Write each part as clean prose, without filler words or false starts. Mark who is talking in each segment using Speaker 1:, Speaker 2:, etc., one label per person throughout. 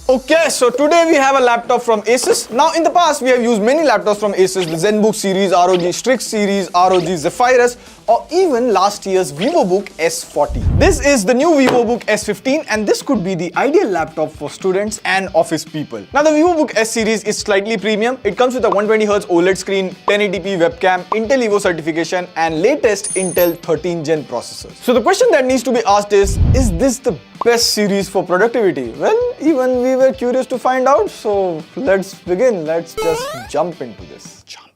Speaker 1: Okay, so today we have a laptop from Asus. Now in the past we have used many laptops from Asus, the ZenBook series, ROG Strix series, ROG Zephyrus, or even last year's VivoBook S40. This is the new VivoBook S15 and this could be the ideal laptop for students and office people. Now the VivoBook S series is slightly premium. It comes with a 120Hz OLED screen, 1080p webcam, Intel Evo certification and latest Intel 13th Gen processors. So the question that needs to be asked is this the best series for productivity? Well, even we were curious to find out, so let's begin. Let's just jump into this. Jump.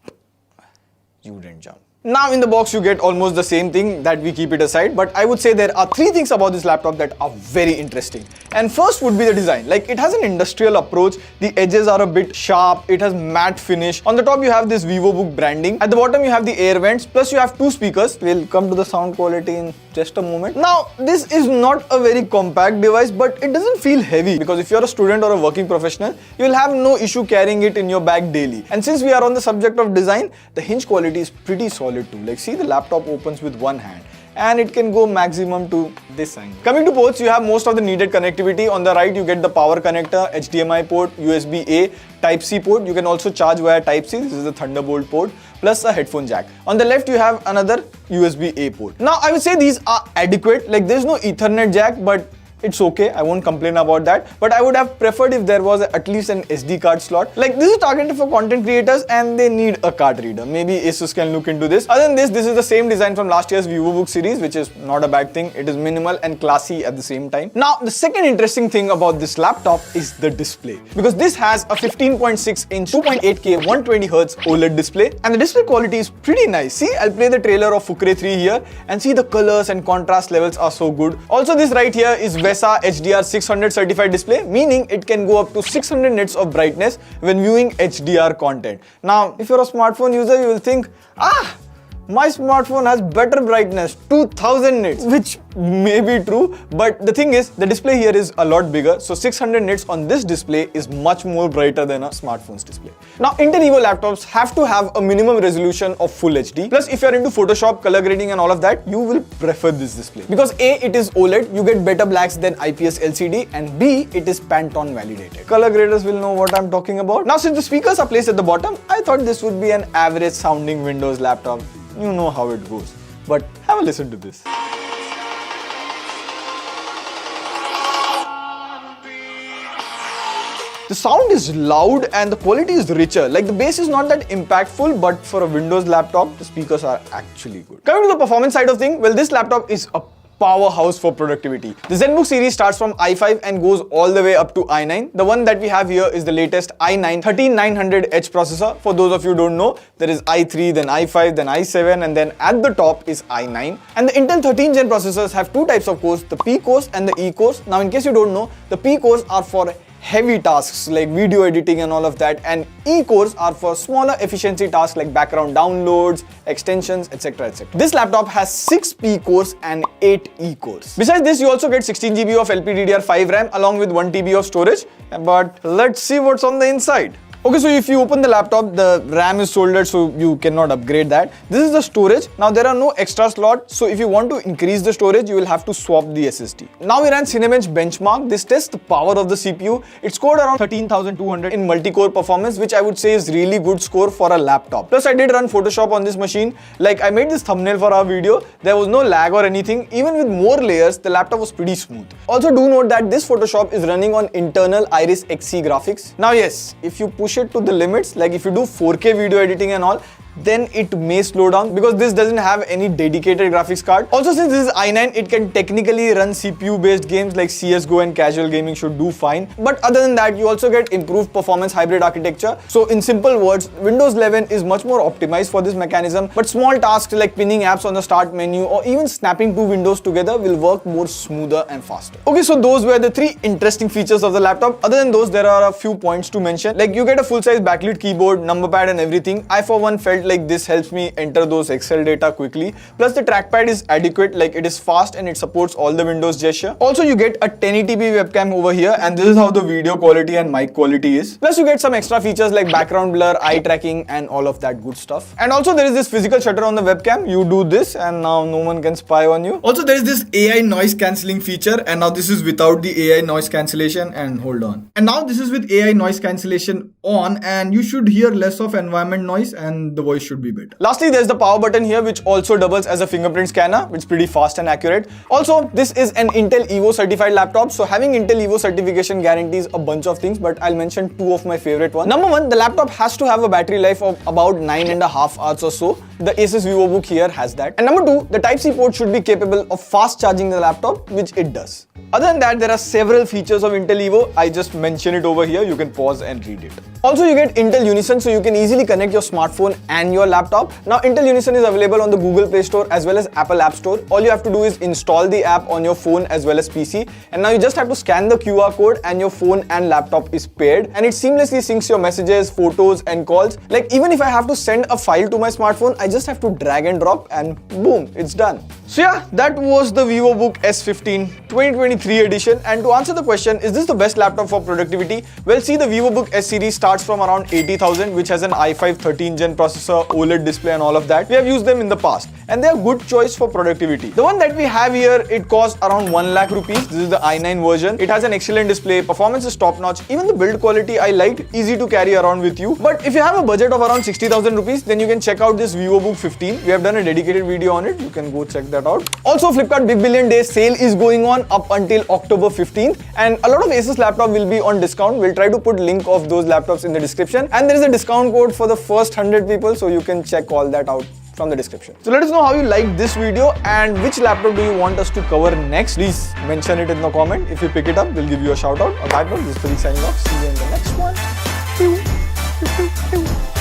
Speaker 1: You didn't jump. Now in the box you get almost the same thing, that we keep it aside, but I would say there are three things about this laptop that are very interesting. And first would be the design. Like, it has an industrial approach, the edges are a bit sharp, it has matte finish. On the top you have this VivoBook branding, at the bottom you have the air vents, plus you have two speakers. We'll come to the sound quality in just a moment. Now this is not a very compact device, but it doesn't feel heavy, because if you're a student or a working professional, you will have no issue carrying it in your bag daily. And since we are on the subject of design, the hinge quality is pretty solid too. Like, see, the laptop opens with one hand and it can go maximum to this angle. Coming to ports, you have most of the needed connectivity. On the right you get the power connector, HDMI port, USB-A, Type-C port. You can also charge via Type-C, this is the Thunderbolt port, plus a headphone jack. On the left you have another USB-A port. Now I would say these are adequate, like there's no Ethernet jack, but it's okay, I won't complain about that. But I would have preferred if there was at least an SD card slot. Like, this is targeted for content creators and they need a card reader. Maybe Asus can look into this. Other than this is the same design from last year's VivoBook series, which is not a bad thing. It is minimal and classy at the same time. Now, the second interesting thing about this laptop is the display. Because this has a 15.6-inch 2.8K 120Hz OLED display. And the display quality is pretty nice. See, I'll play the trailer of Fukre 3 here and see the colors and contrast levels are so good. Also, this right here is VESA HDR 600 certified display, meaning it can go up to 600 nits of brightness when viewing HDR content. Now, if you're a smartphone user, you will think, my smartphone has better brightness, 2000 nits, which may be true, but the thing is, the display here is a lot bigger, so 600 nits on this display is much more brighter than a smartphone's display. Now, Intel Evo laptops have to have a minimum resolution of Full HD, plus if you're into Photoshop, color grading and all of that, you will prefer this display. Because A, it is OLED, you get better blacks than IPS LCD, and B, it is Pantone validated. Color graders will know what I'm talking about. Now, since the speakers are placed at the bottom, I thought this would be an average sounding Windows laptop. You know how it goes. But have a listen to this. The sound is loud and the quality is richer. Like, the bass is not that impactful, but for a Windows laptop, the speakers are actually good. Coming to the performance side of things, well, this laptop is a powerhouse for productivity. The ZenBook series starts from i5 and goes all the way up to i9. The one that we have here is the latest i9 13900H processor. For those of you who don't know, there is i3, then i5, then i7, and then at the top is i9. And the Intel 13th Gen processors have two types of cores, the P cores and the E cores. Now, in case you don't know, the P cores are for heavy tasks like video editing and all of that, and E cores are for smaller efficiency tasks like background downloads, extensions, etc, etc. This laptop has 6 P cores and 8 E cores. Besides this, you also get 16GB of LPDDR5 RAM along with 1TB of storage. But let's see what's on the inside. Okay, so if you open the laptop, the RAM is soldered, so you cannot upgrade that. This is the storage. Now, there are no extra slots, so if you want to increase the storage, you will have to swap the SSD. Now, we ran Cinebench benchmark. This tests the power of the CPU. It scored around 13,200 in multi-core performance, which I would say is really good score for a laptop. Plus, I did run Photoshop on this machine. Like, I made this thumbnail for our video. There was no lag or anything. Even with more layers, the laptop was pretty smooth. Also, do note that this Photoshop is running on internal Iris Xe graphics. Now, yes, if you push it to the limits, like if you do 4K video editing and all, then it may slow down because this doesn't have any dedicated graphics card. Also, since this is i9, it can technically run CPU based games like CSGO and casual gaming should do fine. But other than that, you also get improved performance hybrid architecture. So in simple words, Windows 11 is much more optimized for this mechanism, but small tasks like pinning apps on the start menu or even snapping two windows together will work more smoother and faster. Okay, so those were the three interesting features of the laptop. Other than those, there are a few points to mention. Like, you get a full-size backlit keyboard, number pad and everything. I for one felt like this helps me enter those Excel data quickly. Plus the trackpad is adequate, like it is fast and it supports all the Windows gesture. Also you get a 1080p webcam over here, and this is how the video quality and mic quality is. Plus you get some extra features like background blur, eye tracking and all of that good stuff. And also there is this physical shutter on the webcam. You do this and now no one can spy on you. Also there is this AI noise cancelling feature, and now this is without the AI noise cancellation, and hold on. And now this is with AI noise cancellation on, and you should hear less of environment noise and the voice should be better. Lastly, there's the power button here which also doubles as a fingerprint scanner, which is pretty fast and accurate. Also, this is an Intel Evo certified laptop, so having Intel Evo certification guarantees a bunch of things, but I'll mention two of my favorite ones. Number one, the laptop has to have a battery life of about 9.5 hours or so. The Asus VivoBook here has that. And number two, the Type-C port should be capable of fast charging the laptop, which it does. Other than that, there are several features of Intel Evo. I just mention it over here. You can pause and read it. Also, you get Intel Unison, so you can easily connect your smartphone and your laptop. Now, Intel Unison is available on the Google Play Store as well as Apple App Store. All you have to do is install the app on your phone as well as PC. And now you just have to scan the QR code and your phone and laptop is paired. And it seamlessly syncs your messages, photos and calls. Like even if I have to send a file to my smartphone, I just have to drag and drop and boom, it's done. So yeah, that was the VivoBook S15 2023 edition. And to answer the question, is this the best laptop for productivity? Well, see, the VivoBook S series starts from around 80,000, which has an i5 13th gen processor, OLED display and all of that. We have used them in the past and they are good choice for productivity. The one that we have here, it costs around 1 lakh rupees. This is the i9 version. It has an excellent display, performance is top notch. Even the build quality I liked, easy to carry around with you. But if you have a budget of around 60,000 rupees, then you can check out this VivoBook 15. We have done a dedicated video on it. You can go check that out. Also, Flipkart Big Billion Day sale is going on up until October 15th, and a lot of Asus laptop will be on discount. We'll try to put link of those laptops in the description, and there is a discount code for the first 100 people, so you can check all that out from the description. So let us know how you liked this video and which laptop do you want us to cover next. Please mention it in the comment. If you pick it up, we'll give you a shout out. On that note, this is Pradeep signing off. See you in the next one.